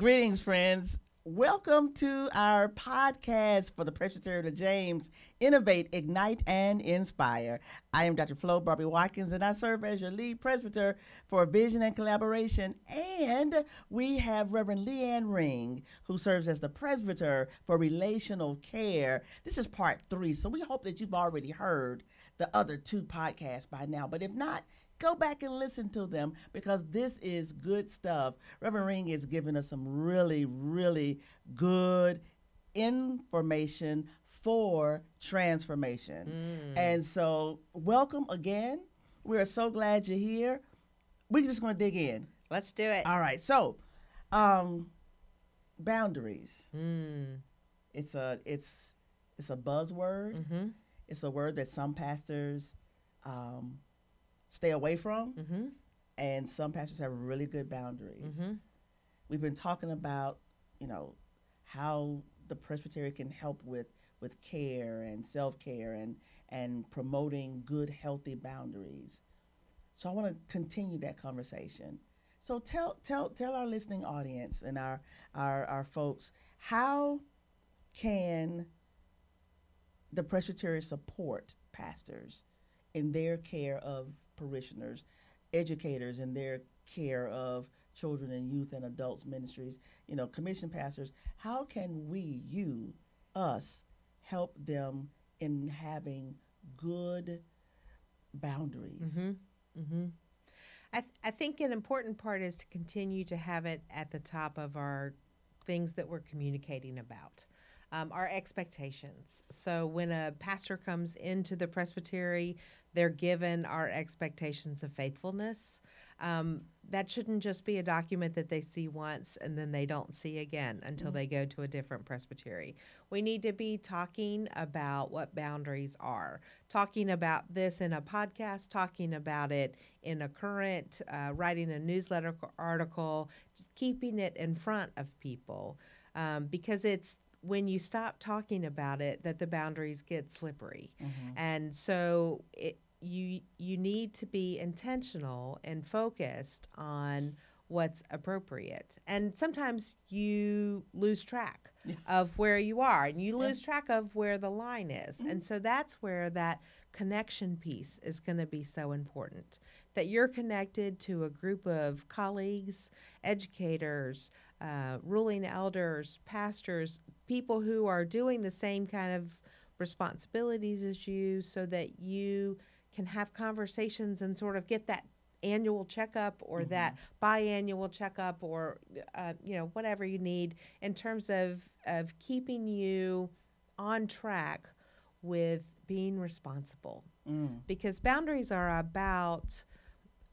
Greetings, friends. Welcome to our podcast for the Presbytery of James, Innovate, Ignite, and Inspire. I am Dr. Barbee Watkins, and I serve as your lead presbyter for vision and collaboration. And we have Reverend Leanne Ring, who serves as the presbyter for relational care. This is part 3, so we hope that you've already heard the other 2 podcasts by now. But if not, go back and listen to them because this is good stuff. Reverend Ring is giving us some really, really good information for transformation. And so welcome again. We are so glad you're here. We're just going to dig in. Let's do it. All right. So boundaries. It's a buzzword. Mm-hmm. It's a word that some pastors stay away from, and some pastors have really good boundaries. We've been talking about, how the presbytery can help with care and self-care and promoting good, healthy boundaries. So I want to continue that conversation. So tell our listening audience and our folks, how can the presbytery support pastors in their care of parishioners, educators in their care of children and youth and adults ministries, commission pastors? How can we, us, help them in having good boundaries? I think an important part is to continue to have it at the top of our things that we're communicating about. Our expectations. So when a pastor comes into the presbytery, they're given our expectations of faithfulness. That shouldn't just be a document that they see once and then they don't see again until they go to a different presbytery. We need to be talking about what boundaries are, talking about this in a podcast, talking about it in a current, writing a newsletter article, just keeping it in front of people, because it's when you stop talking about it that the boundaries get slippery. And so you need to be intentional and focused on what's appropriate. And sometimes you lose track of where you are and you lose track of where the line is. And so that's where that connection piece is going to be so important, that you're connected to a group of colleagues, educators, ruling elders, pastors, people who are doing the same kind of responsibilities as you, so that you can have conversations and sort of get that annual checkup or that biannual checkup or whatever you need in terms of keeping you on track with being responsible. Because boundaries are about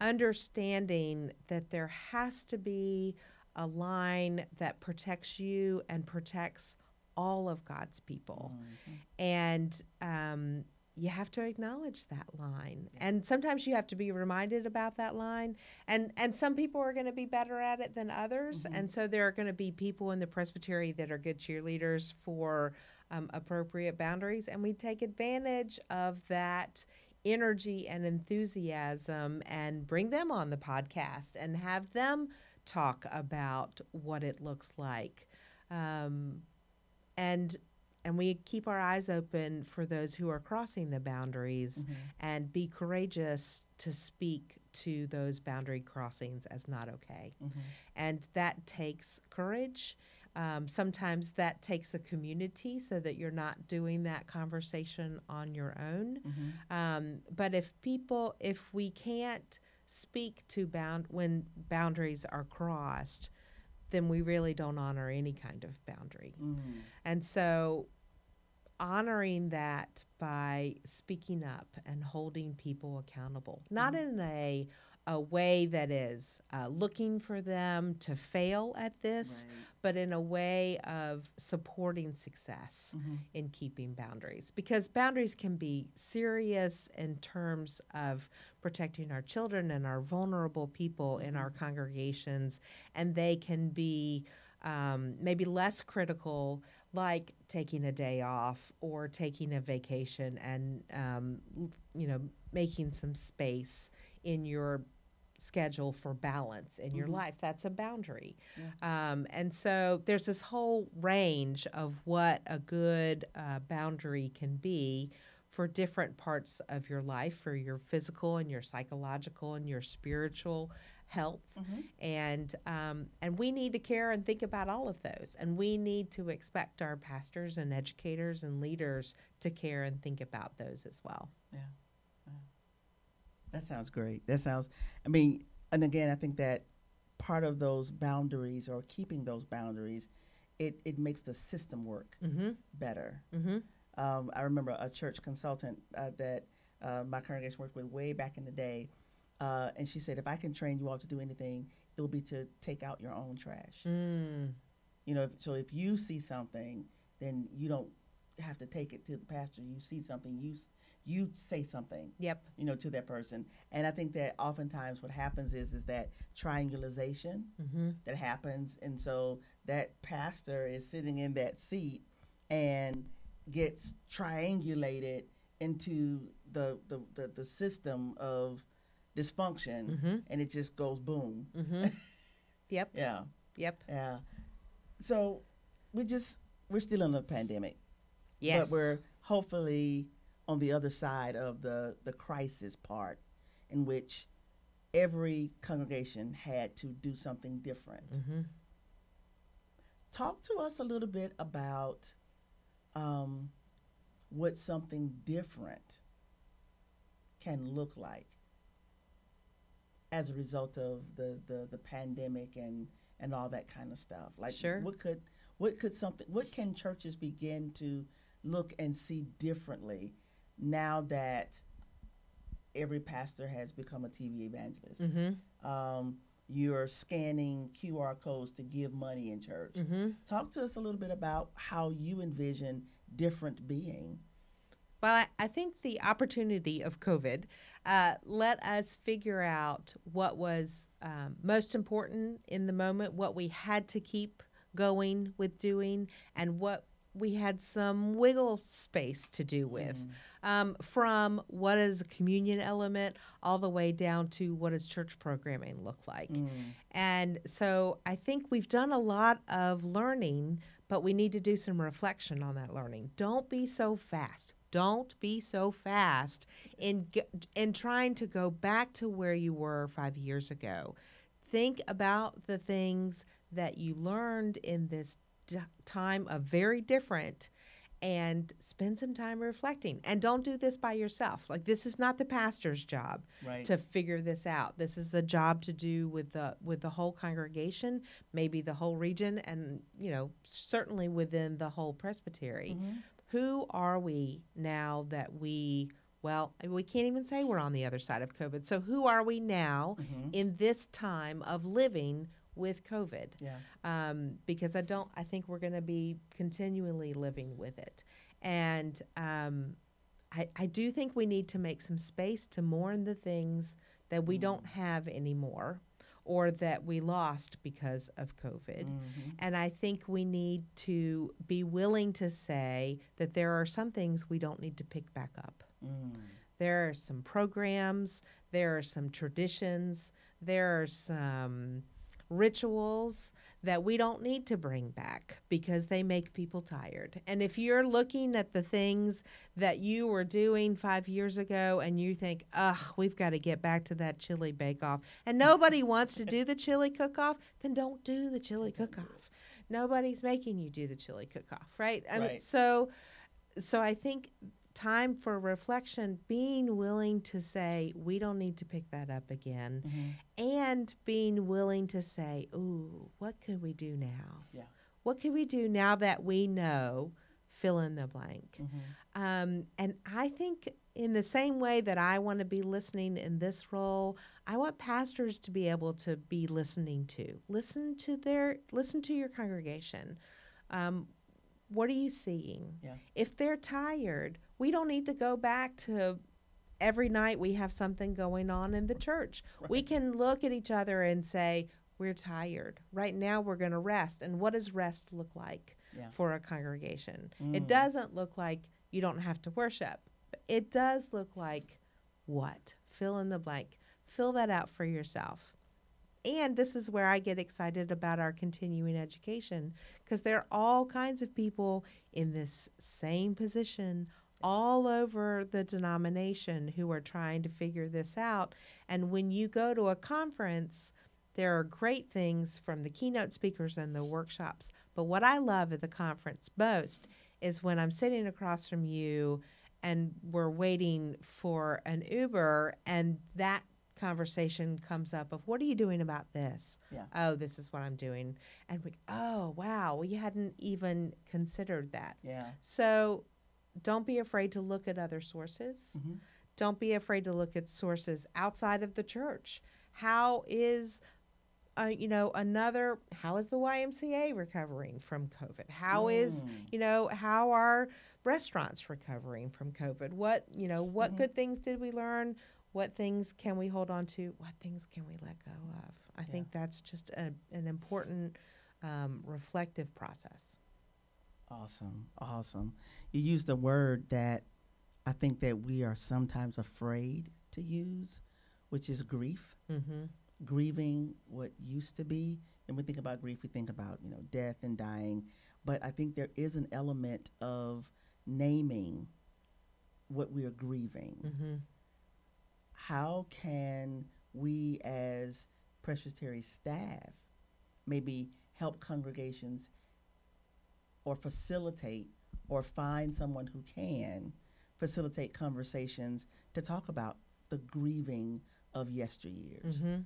understanding that there has to be a line that protects you and protects all of God's people. And you have to acknowledge that line. And sometimes you have to be reminded about that line. And some people are going to be better at it than others. And so there are going to be people in the presbytery that are good cheerleaders for appropriate boundaries. And we take advantage of that energy and enthusiasm and bring them on the podcast and have them talk about what it looks like. And we keep our eyes open for those who are crossing the boundaries and be courageous to speak to those boundary crossings as not okay. And that takes courage. Sometimes that takes a community so that you're not doing that conversation on your own. But if we can't speak to when boundaries are crossed, then we really don't honor any kind of boundary. And so honoring that by speaking up and holding people accountable, not in a way that is looking for them to fail at this, but in a way of supporting success in keeping boundaries. Because boundaries can be serious in terms of protecting our children and our vulnerable people in our congregations, and they can be maybe less critical, like taking a day off or taking a vacation and making some space in your schedule for balance in your life. That's a boundary. Yeah. And so there's this whole range of what a good boundary can be for different parts of your life, for your physical and your psychological and your spiritual health. And we need to care and think about all of those. And we need to expect our pastors and educators and leaders to care and think about those as well. Yeah. That sounds great. And again, I think that part of those boundaries, or keeping those boundaries, it makes the system work better. I remember a church consultant that my congregation worked with way back in the day, and she said, if I can train you all to do anything, it will be to take out your own trash. So if you see something, then you don't have to take it to the pastor. You see something, you say something, to that person. And I think that oftentimes what happens is that triangulation that happens. And so that pastor is sitting in that seat and gets triangulated into the system of dysfunction, and it just goes boom. Yep. Yeah. Yep. Yeah. So we're still in a pandemic. Yes. But we're hopefully on the other side of the crisis part, in which every congregation had to do something different. Talk to us a little bit about what something different can look like as a result of the pandemic and all that kind of stuff. Like, sure. What can churches begin to look and see differently now that every pastor has become a TV evangelist? You're scanning QR codes to give money in church. Talk to us a little bit about how you envision different being. Well, I think the opportunity of COVID let us figure out what was most important in the moment, what we had to keep going with doing, and what we had some wiggle space to do with, from what is a communion element all the way down to what does church programming look like. And so I think we've done a lot of learning, but we need to do some reflection on that learning. Don't be so fast. Don't be so fast in trying to go back to where you were 5 years ago. Think about the things that you learned in this time of very different, and spend some time reflecting. And don't do this by yourself. Like, this is not the pastor's job to figure this out. This is the job to do with the whole congregation, maybe the whole region, and certainly within the whole presbytery. Who are we now that we can't even say we're on the other side of COVID. So who are we now in this time of living with COVID? Because I think we're going to be continually living with it. And I do think we need to make some space to mourn the things that we don't have anymore, or that we lost because of COVID. And I think we need to be willing to say that there are some things we don't need to pick back up. There are some programs, there are some traditions, there are some rituals that we don't need to bring back because they make people tired. And if you're looking at the things that you were doing 5 years ago and you think, we've got to get back to that chili bake-off, and nobody wants to do the chili cook-off, then don't do the chili cook-off. Nobody's making you do the chili cook-off, right? I mean, so I think time for reflection, being willing to say, we don't need to pick that up again, and being willing to say, ooh, what could we do now? What can we do now that we know, fill in the blank? And I think in the same way that I want to be listening in this role, I want pastors to be able to be listening to. Listen to your congregation. What are you seeing? If they're tired, we don't need to go back to every night we have something going on in the church. We can look at each other and say, we're tired. Right now we're going to rest. And what does rest look like for a congregation? It doesn't look like you don't have to worship. It does look like what? Fill in the blank. Fill that out for yourself. And this is where I get excited about our continuing education, because there are all kinds of people in this same position all over the denomination who are trying to figure this out. And when you go to a conference, there are great things from the keynote speakers and the workshops. But what I love at the conference most is when I'm sitting across from you and we're waiting for an Uber, and that conversation comes up of, what are you doing about this? Yeah. Oh, this is what I'm doing. And we, oh, wow, we hadn't even considered that. Yeah. So don't be afraid to look at other sources. Mm-hmm. Don't be afraid to look at sources outside of the church. How is how is the YMCA recovering from COVID? How is, how are restaurants recovering from COVID? What good things did we learn? What things can we hold on to? What things can we let go of? I think that's just an important reflective process. Awesome. You used a word that I think that we are sometimes afraid to use, which is grief. Mm-hmm. Grieving what used to be. And we think about grief, we think about, death and dying. But I think there is an element of naming what we are grieving. Mm-hmm. How can we as Presbytery staff maybe help congregations or facilitate or find someone who can facilitate conversations to talk about the grieving of yesteryears? Mm-hmm.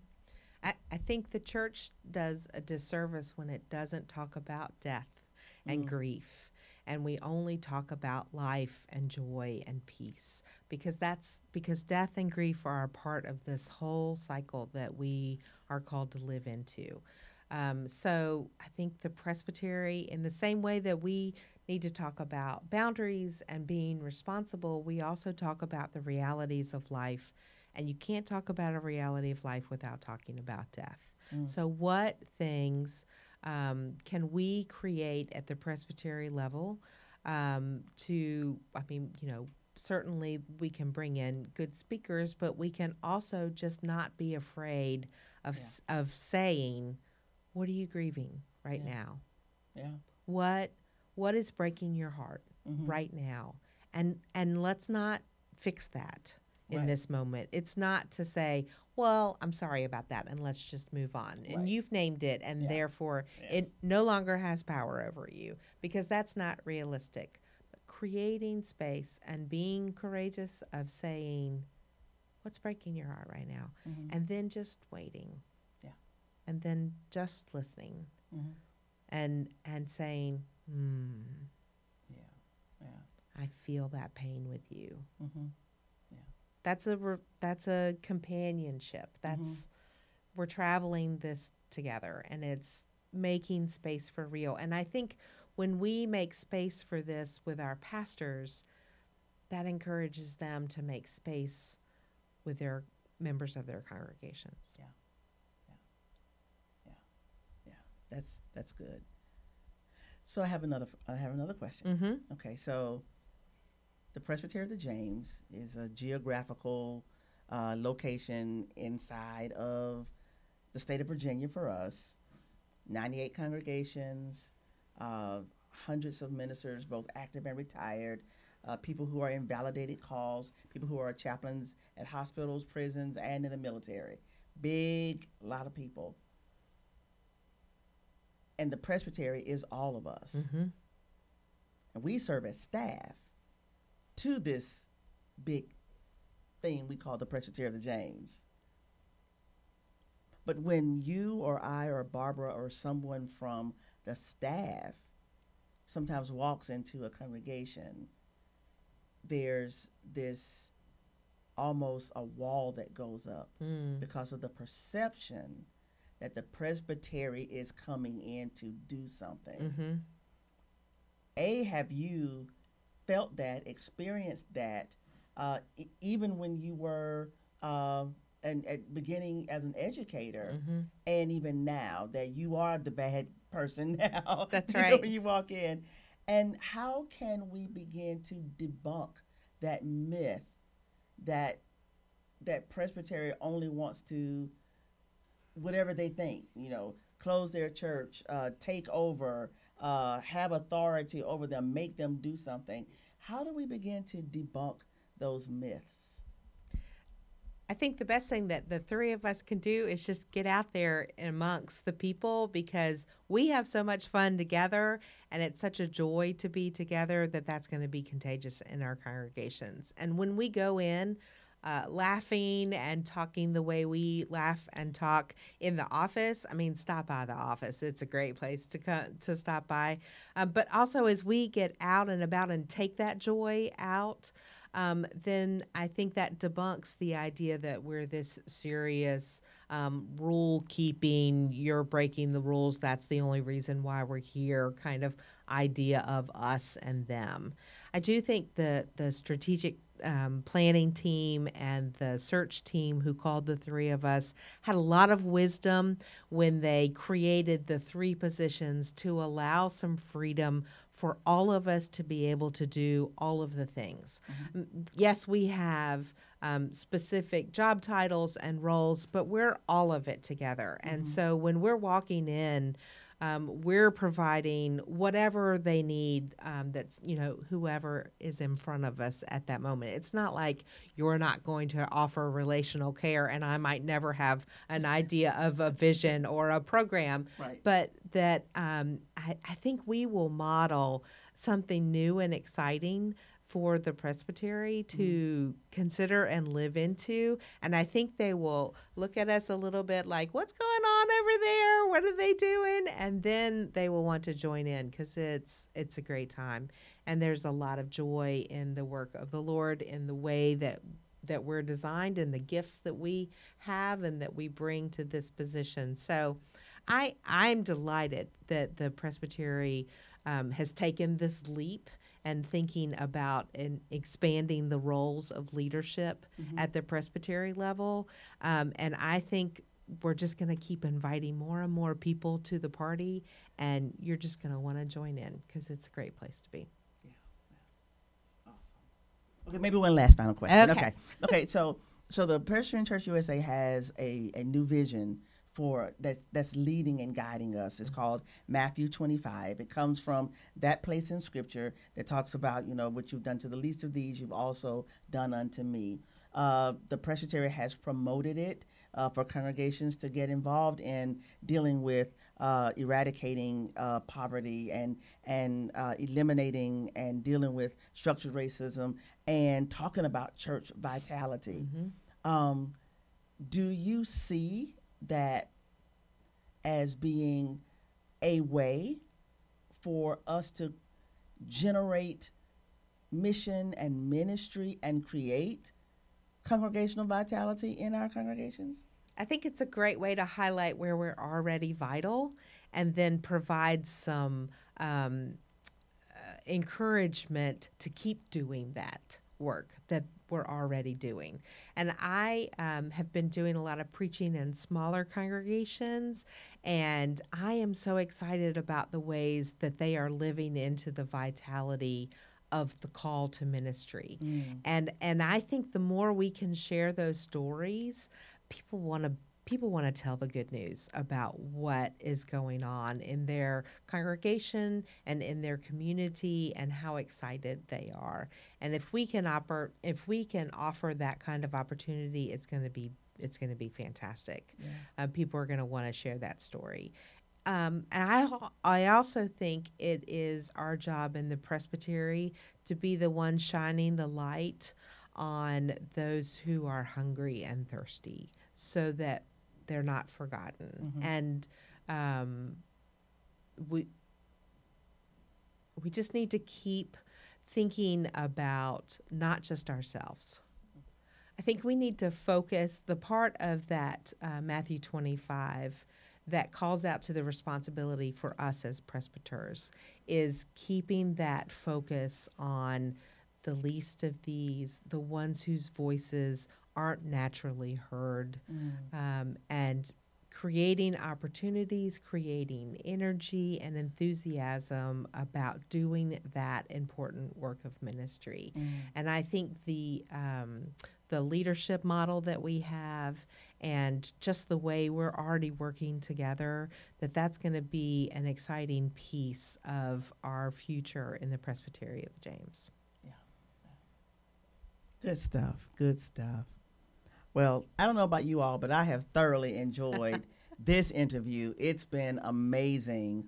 I think the church does a disservice when it doesn't talk about death and grief, and we only talk about life and joy and peace, because death and grief are a part of this whole cycle that we are called to live into. So I think the Presbytery, in the same way that we need to talk about boundaries and being responsible, we also talk about the realities of life. And you can't talk about a reality of life without talking about death. So what things can we create at the Presbytery level certainly we can bring in good speakers, but we can also just not be afraid of saying, what are you grieving right now? Yeah. What is breaking your heart right now? And let's not fix that in this moment. It's not to say, well, I'm sorry about that, and let's just move on. Right. And you've named it, and therefore it no longer has power over you, because that's not realistic. But creating space and being courageous of saying, what's breaking your heart right now? And then just waiting. Yeah. And then just listening. And saying, I feel that pain with you. That's a companionship. We're traveling this together, and it's making space for real. And I think when we make space for this with our pastors, that encourages them to make space with their members of their congregations. Yeah. That's good. So I have another question. Okay, so the Presbytery of the James is a geographical location inside of the state of Virginia for us. 98 congregations, hundreds of ministers, both active and retired, people who are in validated calls, people who are chaplains at hospitals, prisons, and in the military. Lot of people. And the Presbytery is all of us. And we serve as staff to this big thing we call the Presbytery of the James. But when you or I or Barbara or someone from the staff sometimes walks into a congregation, there's this almost a wall that goes up because of the perception that the Presbytery is coming in to do something. Have you felt that, experienced that, even when you were beginning as an educator, and even now that you are the bad person now? That's right. When you walk in, and how can we begin to debunk that myth that that Presbytery only wants to, whatever they think, close their church, take over, have authority over them, make them do something. How do we begin to debunk those myths? I think the best thing that the three of us can do is just get out there amongst the people, because we have so much fun together, and it's such a joy to be together that's going to be contagious in our congregations. And when we go in laughing and talking the way we laugh and talk in the office, stop by the office. It's a great place to stop by. But also, as we get out and about and take that joy out, then I think that debunks the idea that we're this serious rule keeping, you're breaking the rules, that's the only reason why we're here kind of idea of us and them. I do think the strategic planning team and the search team who called the three of us had a lot of wisdom when they created the three positions to allow some freedom for all of us to be able to do all of the things. Mm-hmm. Yes, we have specific job titles and roles, but we're all of it together. Mm-hmm. And so when we're walking in, we're providing whatever they need, that's, whoever is in front of us at that moment. It's not like you're not going to offer relational care and I might never have an idea of a vision or a program, right. But that I think we will model something new and exciting for the Presbytery to consider and live into. And I think they will look at us a little bit like, what's going on over there? What are they doing? And then they will want to join in, because it's a great time. And there's a lot of joy in the work of the Lord, in the way that we're designed, and the gifts that we have and that we bring to this position. So I'm delighted that the Presbytery has taken this leap and thinking about and expanding the roles of leadership at the Presbytery level. And I think we're just going to keep inviting more and more people to the party, and you're just going to want to join in, because it's a great place to be. Yeah. Awesome. Okay, maybe one last final question. Okay. So the Presbyterian Church USA has a new vision for that's leading and guiding us. It's called Matthew 25. It comes from that place in Scripture that talks about, what you've done to the least of these, you've also done unto me. The Presbytery has promoted it for congregations to get involved in dealing with eradicating poverty and eliminating and dealing with structured racism and talking about church vitality. Do you see that as being a way for us to generate mission and ministry and create congregational vitality in our congregations? I think it's a great way to highlight where we're already vital, and then provide some encouragement to keep doing that work that we're already doing. And I have been doing a lot of preaching in smaller congregations, and I am so excited about the ways that they are living into the vitality of the call to ministry. And I think the more we can share those stories, people want to tell the good news about what is going on in their congregation and in their community, and how excited they are. And if we can offer that kind of opportunity, it's going to be fantastic. Yeah. People are going to want to share that story. And I also think it is our job in the Presbytery to be the one shining the light on those who are hungry and thirsty, so that they're not forgotten. And we just need to keep thinking about not just ourselves. I think we need to focus the part of that Matthew 25 that calls out to the responsibility for us as presbyters is keeping that focus on the least of these, the ones whose voices aren't naturally heard, and creating opportunities, creating energy and enthusiasm about doing that important work of ministry. And I think the the leadership model that we have, and just the way we're already working together, that's going to be an exciting piece of our future in the Presbytery of the James. Yeah. Good stuff. Good stuff. Well, I don't know about you all, but I have thoroughly enjoyed this interview. It's been amazing.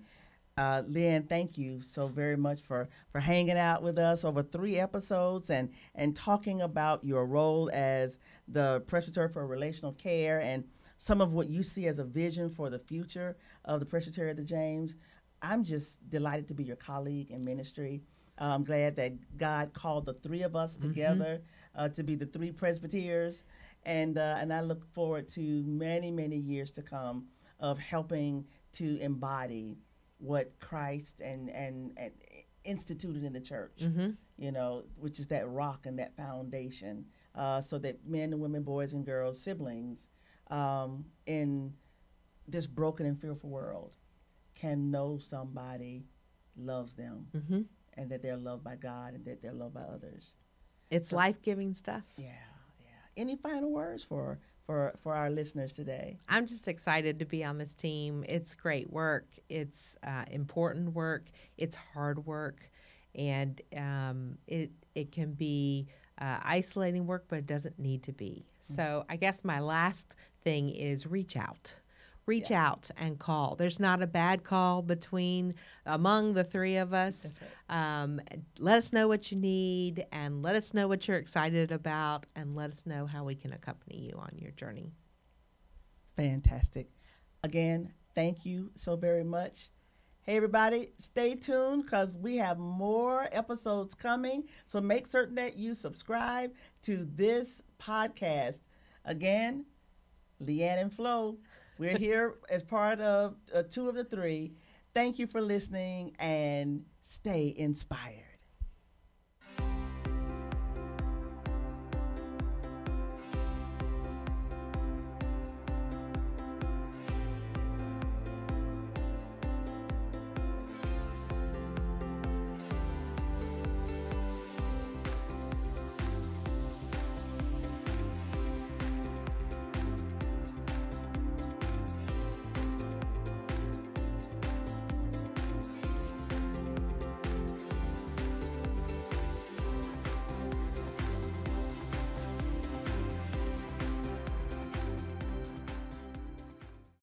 Leanne, thank you so very much for hanging out with us over 3 episodes and talking about your role as the Presbytery for Relational Care and some of what you see as a vision for the future of the Presbytery of the James. I'm just delighted to be your colleague in ministry. I'm glad that God called the 3 of us together to be the 3 presbyters. And I look forward to many, many years to come of helping to embody what Christ and instituted in the church, which is that rock and that foundation, so that men and women, boys and girls, siblings, in this broken and fearful world can know somebody loves them and that they're loved by God and that they're loved by others. It's life-giving stuff. Yeah. Any final words for our listeners today? I'm just excited to be on this team. It's great work. It's important work. It's hard work, and it can be isolating work, but it doesn't need to be. So I guess my last thing is reach out. Reach out and call. There's not a bad call among the 3 of us. That's right. Let us know what you need, and let us know what you're excited about, and let us know how we can accompany you on your journey. Fantastic. Again, thank you so very much. Hey, everybody, stay tuned because we have more episodes coming. So make certain that you subscribe to this podcast. Again, Leanne and Flo. We're here as part of 2 of the 3. Thank you for listening and stay inspired.